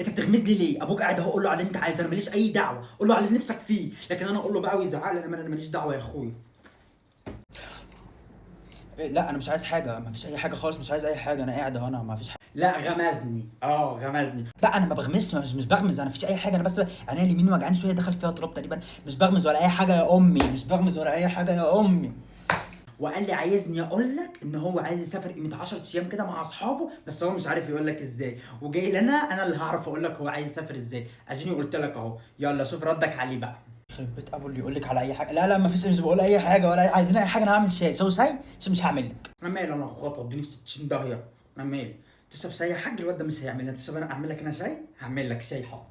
انت بتغمز لي ليه؟ ابوك قاعد اهو، قول له على اللي انت عايزه، انا ماليش اي دعوه، قول له على اللي نفسك فيه، لكن انا اقول له بقى ويزعق لي، انا ماليش دعوه يا اخويا. لا انا مش عايز حاجه، مفيش اي حاجه خالص، مش عايز اي حاجه، انا قاعد اهو، انا مفيش حاجه. لا غمزني، غمزني. لا انا ما بغمزش، مش بغمز، انا مفيش اي حاجه، انا بس عينيا اليمين وجعاني شويه، دخل فيها تراب تقريبا. مش بغمز ولا اي حاجه يا امي، مش بغمز ولا اي حاجه يا امي. وقال لي عايزني اقول لك ان هو عايز يسافر قيمه 10 ايام كده مع اصحابه، بس هو مش عارف يقول لك ازاي، وجاي لنا انا اللي هعرف اقول لك هو عايز يسافر ازاي. اديني قلت لك اهو، يلا شوف ردك عليه بقى. يخرب بيت ابو اللي يقول لك على اي حاجه. لا مفيش، مش بقول اي حاجه ولا عايزين اي حاجه، انا هعمل شاي، سوي شاي بس مش هعمل لك. انا مالي، انا خطوه اديني 60 داهيه، انا مالي. تشرب شاي يا حاج؟ الواد ده مش هيعمل، تشرب انا اعمل لك انا شاي؟ هعمل لك شاي، حاضر.